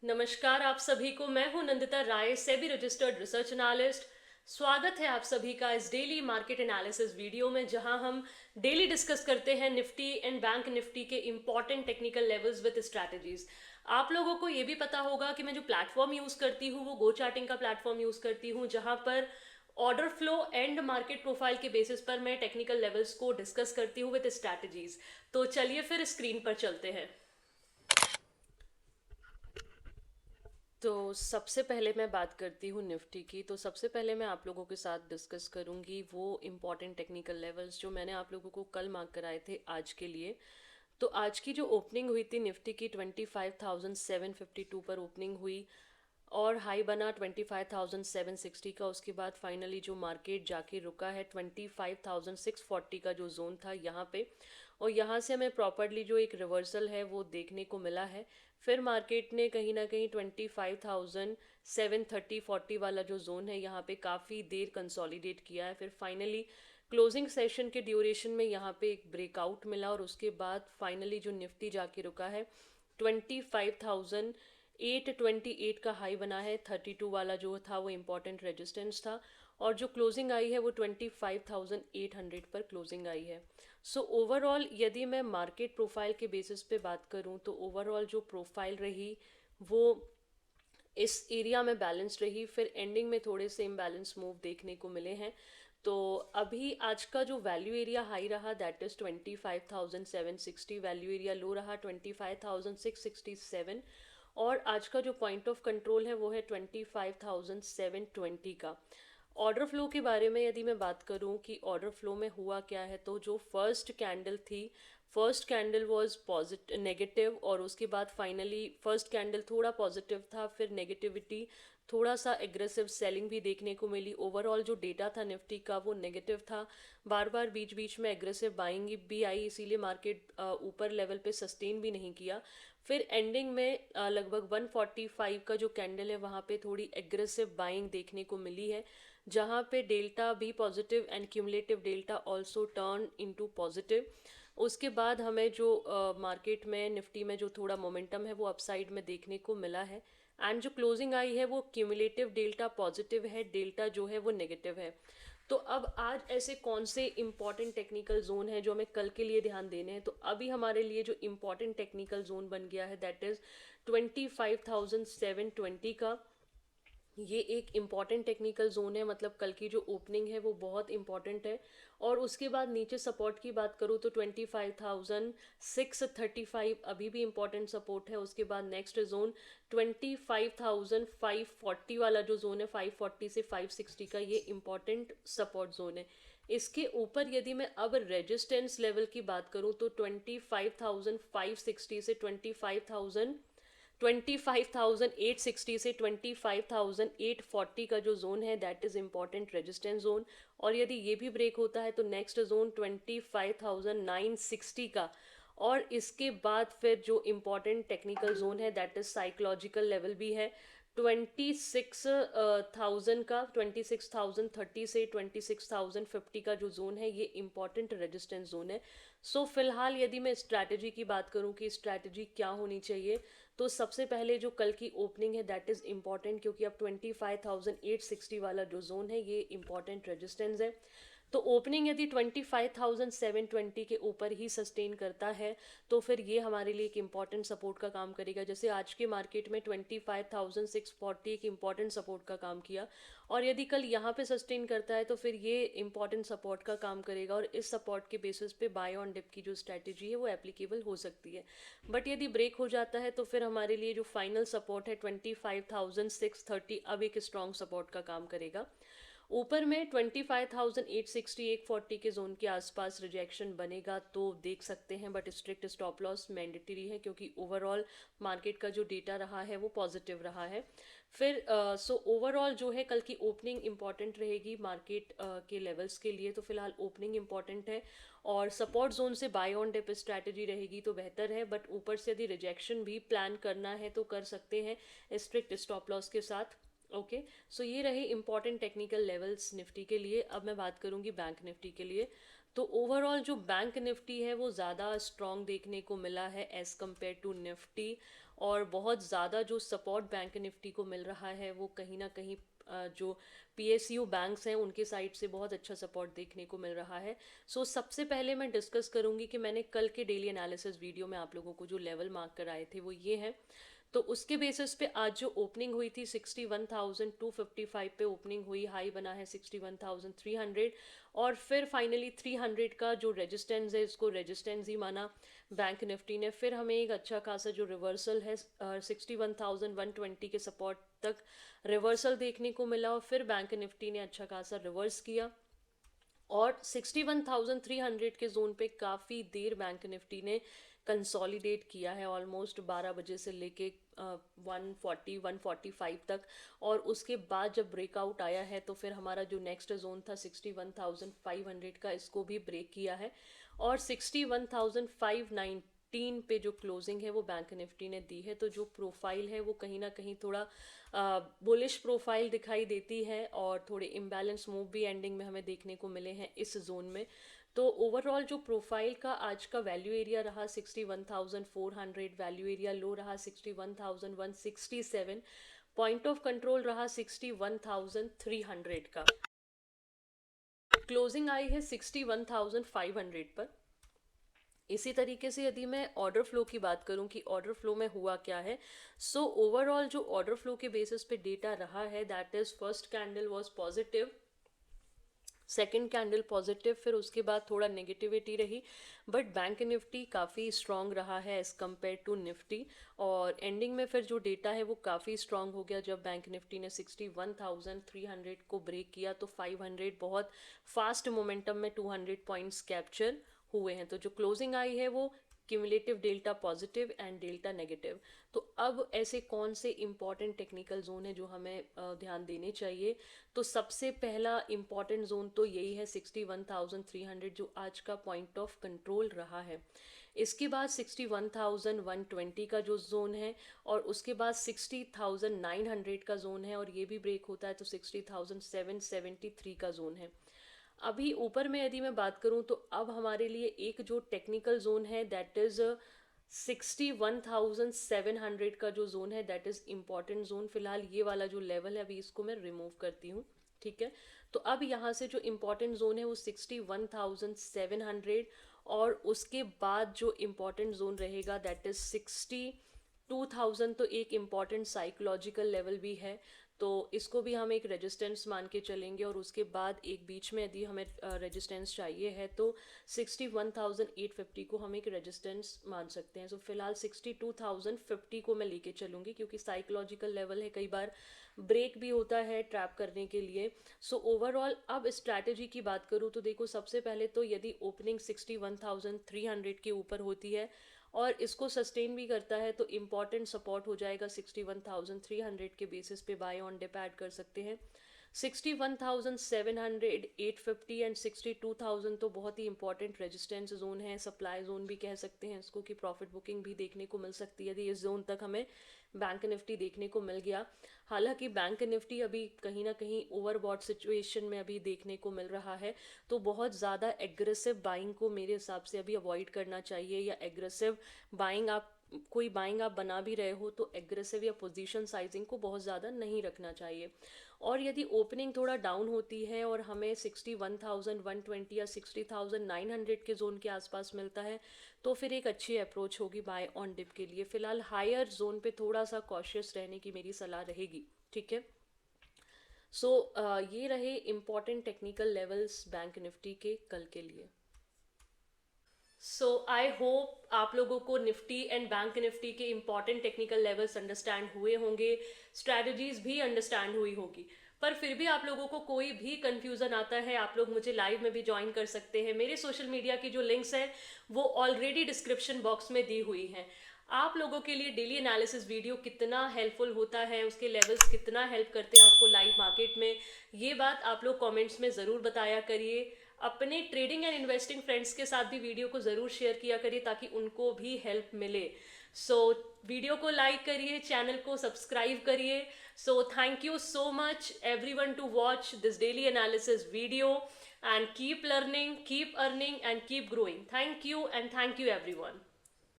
नमस्कार आप सभी को। मैं हूं नंदिता राय, सेबी रजिस्टर्ड रिसर्च एनालिस्ट। स्वागत है आप सभी का इस डेली मार्केट एनालिसिस वीडियो में, जहां हम डेली डिस्कस करते हैं निफ्टी एंड बैंक निफ्टी के important technical levels with strategies. आप लोगों को ये भी पता होगा कि मैं जो प्लेटफॉर्म यूज करती हूँ वो गो चार्टिंग का प्लेटफॉर्म यूज करती हूँ, जहां पर order flow and market profile के बेसिस पर मैं टेक्निकल लेवल्स को डिस्कस करती हूँ विद स्ट्रैटेजीज। तो चलिए फिर स्क्रीन पर चलते हैं। तो सबसे पहले मैं बात करती हूँ निफ्टी की। तो सबसे पहले मैं आप लोगों के साथ डिस्कस करूँगी वो इम्पॉर्टेंट टेक्निकल लेवल्स जो मैंने आप लोगों को कल मार्क कराए थे आज के लिए। तो आज की जो ओपनिंग हुई थी निफ्टी की 25,752 पर ओपनिंग हुई और हाई बना 25,760 का। उसके बाद फाइनली जो मार्केट जाके रुका है 25,640 का जो जोन था यहाँ पे, और यहाँ से हमें प्रॉपरली जो एक रिवर्सल है वो देखने को मिला है। फिर मार्केट ने कहीं ना कहीं 25,730-40 वाला जो जोन है यहाँ पे काफ़ी देर कंसोलिडेट किया है। फिर फाइनली क्लोजिंग सेशन के ड्यूरेशन में यहाँ पे एक ब्रेकआउट मिला और उसके बाद फाइनली जो निफ्टी जाके रुका है 25,828 का हाई बना है। 32 वाला जो था वो इम्पोर्टेंट रेजिस्टेंस था, और जो क्लोजिंग आई है वो 25,800 पर क्लोजिंग आई है। सो ओवरऑल यदि मैं मार्केट प्रोफाइल के बेसिस पे बात करूं तो ओवरऑल जो प्रोफाइल रही वो इस एरिया में बैलेंस रही। फिर एंडिंग में थोड़े से इम्बैलेंस मूव देखने को मिले हैं। तो अभी आज का जो वैल्यू एरिया हाई रहा that is 25,760, value area low रहा 25,667, और आज का जो पॉइंट ऑफ कंट्रोल है वो है 25,720 का। ऑर्डर फ्लो के बारे में यदि मैं बात करूं कि ऑर्डर फ्लो में हुआ क्या है, तो जो फर्स्ट कैंडल थी, first candle was positive negative, और उसके बाद फाइनली फर्स्ट कैंडल थोड़ा पॉजिटिव था, फिर नेगेटिविटी, थोड़ा सा एग्रेसिव सेलिंग भी देखने को मिली। ओवरऑल जो डेटा था निफ्टी का वो नेगेटिव था। बार बार बीच बीच में एग्रेसिव बाइंग भी आई, इसीलिए मार्केट ऊपर लेवल पे सस्टेन भी नहीं किया। फिर एंडिंग में लगभग 145 का जो कैंडल है वहाँ पे थोड़ी एग्रेसिव बाइंग देखने को मिली है, जहाँ पे डेल्टा भी positive and cumulative delta also turn into positive. उसके बाद हमें जो मार्केट में निफ्टी में जो थोड़ा मोमेंटम है वो अपसाइड में देखने को मिला है, एंड जो क्लोजिंग आई है वो क्यूमुलेटिव डेल्टा पॉजिटिव है, डेल्टा जो है वो नेगेटिव है। तो अब आज ऐसे कौन से इंपॉर्टेंट टेक्निकल जोन है जो हमें कल के लिए ध्यान देने हैं। तो अभी हमारे लिए जो इंपॉर्टेंट टेक्निकल जोन बन गया है दैट इज 25,720 का। ये एक इम्पॉर्टेंट टेक्निकल जोन है, मतलब कल की जो ओपनिंग है वो बहुत इम्पॉर्टेंट है। और उसके बाद नीचे सपोर्ट की बात करूँ तो 25,635 अभी भी इम्पॉर्टेंट सपोर्ट है। उसके बाद नेक्स्ट जोन 25,540 वाला जो जोन है 540 से 560 का, ये इम्पॉर्टेंट सपोर्ट जोन है। इसके ऊपर यदि मैं अब रेजिस्टेंस लेवल की बात करूँ तो 25,560 से 25,860 से 25,840 का जो जोन है that is important resistance zone. और यदि ये भी ब्रेक होता है तो नेक्स्ट जोन 25,960 का। और इसके बाद फिर जो इम्पॉर्टेंट टेक्निकल जोन है दैट इज साइकोलॉजिकल लेवल भी है 26,000 का। 26,030 से 26,050 का जो जोन है ये इम्पॉर्टेंट रेजिस्टेंस जोन है। सो फिलहाल यदि मैं स्ट्रैटेजी की बात करूं कि स्ट्रैटेजी क्या होनी चाहिए, तो सबसे पहले जो कल की ओपनिंग है दैट इज़ इम्पॉर्टेंट, क्योंकि अब 25,860 वाला जो जोन है ये इम्पॉर्टेंट रेजिस्टेंस है। तो ओपनिंग यदि 25,720 के ऊपर ही सस्टेन करता है तो फिर ये हमारे लिए एक इम्पॉर्टेंट सपोर्ट का काम करेगा। जैसे आज के मार्केट में 25,640 एक इम्पॉर्टेंट सपोर्ट का काम किया, और यदि कल यहाँ पे सस्टेन करता है तो फिर ये इम्पॉर्टेंट सपोर्ट का काम करेगा, और इस सपोर्ट के बेसिस पे बाय ऑन डिप की जो स्ट्रैटेजी है वो एप्लीकेबल हो सकती है। बट यदि ब्रेक हो जाता है तो फिर हमारे लिए जो फाइनल सपोर्ट है 25,630 अब एक स्ट्रॉन्ग सपोर्ट का काम करेगा। ऊपर में 25,860 140 के जोन के आसपास रिजेक्शन बनेगा तो देख सकते हैं, but strict stop loss mandatory है क्योंकि ओवरऑल मार्केट का जो डेटा रहा है वो पॉजिटिव रहा है। फिर सो ओवरऑल जो है कल की ओपनिंग इंपॉर्टेंट रहेगी मार्केट के लेवल्स के लिए। तो फिलहाल ओपनिंग इंपॉर्टेंट है, और सपोर्ट जोन से बाय ऑन डिप स्ट्रैटेजी रहेगी तो बेहतर है, बट ऊपर से यदि रिजेक्शन भी प्लान करना है तो कर सकते हैं स्ट्रिक्ट स्टॉप लॉस के साथ। ओके, सो ये रहे इंपॉर्टेंट टेक्निकल लेवल्स निफ्टी के लिए। अब मैं बात करूंगी बैंक निफ्टी के लिए। तो ओवरऑल जो बैंक निफ्टी है वो ज़्यादा स्ट्रॉन्ग देखने को मिला है एज़ कम्पेयर टू निफ्टी। और बहुत ज़्यादा जो सपोर्ट बैंक निफ्टी को मिल रहा है वो कहीं ना कहीं जो पीएसयू बैंक्स हैं उनके साइड से बहुत अच्छा सपोर्ट देखने को मिल रहा है। सो सबसे पहले मैं डिस्कस करूंगी कि मैंने कल के डेली एनालिसिस वीडियो में आप लोगों को जो लेवल मार्क कराए थे वो ये हैं। तो उसके बेसिस पे आज जो ओपनिंग हुई थी 61,255 पे ओपनिंग हुई, हाई बना है 61,300 और फिर फाइनली 300 का जो रेजिस्टेंस है इसको रेजिस्टेंस ही माना बैंक निफ्टी ने। फिर हमें एक अच्छा खासा जो रिवर्सल है 61,120 के सपोर्ट तक रिवर्सल देखने को मिला और फिर बैंक निफ्टी ने अच्छा खासा रिवर्स किया और 61,300 के जोन पे काफ़ी देर बैंक निफ्टी ने कंसोलिडेट किया है, ऑलमोस्ट 12 बजे से लेके 145 तक। और उसके बाद जब ब्रेकआउट आया है तो फिर हमारा जो नेक्स्ट जोन था 61,500 का, इसको भी ब्रेक किया है और 61,519 पे जो क्लोजिंग है वो बैंक निफ्टी ने दी है। तो जो प्रोफाइल है वो कहीं ना कहीं थोड़ा बुलिश प्रोफाइल दिखाई देती है और थोड़े इम्बैलेंस मूव भी एंडिंग में हमें देखने को मिले हैं इस जोन में। तो ओवरऑल जो प्रोफाइल का आज का वैल्यू एरिया रहा 61,400, वैल्यू एरिया लो रहा 61,167, पॉइंट ऑफ कंट्रोल रहा 61,300 का, क्लोजिंग आई है 61,500 पर। इसी तरीके से यदि मैं ऑर्डर फ्लो की बात करूं कि ऑर्डर फ्लो में हुआ क्या है, सो ओवरऑल जो ऑर्डर फ्लो के बेसिस पे डेटा रहा है that is first candle was positive, second candle positive, फिर उसके बाद थोड़ा नेगेटिविटी रही, बट बैंक निफ्टी काफ़ी स्ट्रांग रहा है एज़ कम्पेयर टू निफ्टी। और एंडिंग में फिर जो डेटा है वो काफ़ी स्ट्रांग हो गया जब बैंक निफ्टी ने 61,300 को ब्रेक किया तो 500 बहुत फास्ट मोमेंटम में 200 पॉइंट्स कैप्चर हुए हैं। तो जो क्लोजिंग आई है वो cumulative delta positive and delta negative. तो अब ऐसे कौन से इंपॉर्टेंट टेक्निकल जोन है जो हमें ध्यान देने चाहिए, तो सबसे पहला इंपॉर्टेंट जोन तो यही है 61,300 जो आज का पॉइंट ऑफ कंट्रोल रहा है। इसके बाद 61,120 का जो जोन है और उसके बाद 60,900 का जोन है और ये भी ब्रेक होता है तो 60,773 का जोन है। अभी ऊपर में यदि मैं बात करूं तो अब हमारे लिए एक जो टेक्निकल जोन है दैट इज 61,700 का जो जोन है दैट इज इम्पॉर्टेंट जोन। फिलहाल ये वाला जो लेवल है अभी इसको मैं रिमूव करती हूँ, ठीक है। तो अब यहाँ से जो इम्पॉर्टेंट जोन है वो 61,700 और उसके बाद जो इम्पॉर्टेंट जोन रहेगा दैट इज 62,000। तो एक इम्पॉर्टेंट साइकोलॉजिकल लेवल भी है तो इसको भी हम एक रेजिस्टेंस मान के चलेंगे और उसके बाद एक बीच में यदि हमें रेजिस्टेंस चाहिए है तो 61,850 को हम एक रेजिस्टेंस मान सकते हैं। सो फिलहाल 62,050 को मैं लेके चलूँगी क्योंकि साइकोलॉजिकल लेवल है, कई बार ब्रेक भी होता है ट्रैप करने के लिए। सो ओवरऑल अब स्ट्रैटेजी की बात करूँ तो देखो सबसे पहले तो यदि ओपनिंग 61,300 के ऊपर होती है और इसको सस्टेन भी करता है तो इम्पॉर्टेंट सपोर्ट हो जाएगा 61,300 के बेसिस पे बाय ऑन डिप ऐड कर सकते हैं। 61,700, 850 एंड 62,000 तो बहुत ही इंपॉर्टेंट रेजिस्टेंस जोन है, सप्लाई जोन भी कह सकते हैं इसको, कि प्रॉफिट बुकिंग भी देखने को मिल सकती है यदि इस जोन तक हमें बैंक निफ्टी देखने को मिल गया। हालांकि बैंक निफ्टी अभी कहीं ना कहीं ओवरबॉट सिचुएशन में अभी देखने को मिल रहा है तो बहुत ज़्यादा एग्रेसिव बाइंग को मेरे हिसाब से अभी अवॉइड करना चाहिए, या एग्रेसिव बाइंग आप कोई बाइंग आप बना भी रहे हो तो एग्रेसिव या पोजीशन साइजिंग को बहुत ज़्यादा नहीं रखना चाहिए। और यदि ओपनिंग थोड़ा डाउन होती है और हमें 61,120 या 60,900 के जोन के आसपास मिलता है तो फिर एक अच्छी अप्रोच होगी बाय ऑन डिप के लिए। फिलहाल हायर जोन पे थोड़ा सा कॉशियस रहने की मेरी सलाह रहेगी, ठीक है। सो ये रहे important technical levels bank Nifty के कल के लिए। सो आई होप आप लोगों को निफ्टी एंड बैंक निफ्टी के इंपॉर्टेंट टेक्निकल लेवल्स अंडरस्टैंड हुए होंगे, स्ट्रैटेजीज भी अंडरस्टैंड हुई होगी। पर फिर भी आप लोगों को कोई भी कंफ्यूजन आता है आप लोग मुझे लाइव में भी ज्वाइन कर सकते हैं। मेरे सोशल मीडिया की जो लिंक्स हैं वो ऑलरेडी डिस्क्रिप्शन बॉक्स में दी हुई हैं। आप लोगों के लिए डेली एनालिसिस वीडियो कितना हेल्पफुल होता है, उसके लेवल्स कितना हेल्प करते हैं आपको लाइव मार्केट में, ये बात आप लोग कमेंट्स में ज़रूर बताया करिए। अपने ट्रेडिंग एंड इन्वेस्टिंग फ्रेंड्स के साथ भी वीडियो को ज़रूर शेयर किया करिए ताकि उनको भी हेल्प मिले। सो वीडियो को लाइक करिए, चैनल को सब्सक्राइब करिए। So thank you so much everyone to watch this daily analysis video and keep learning, keep earning, and keep growing. Thank you, and thank you everyone.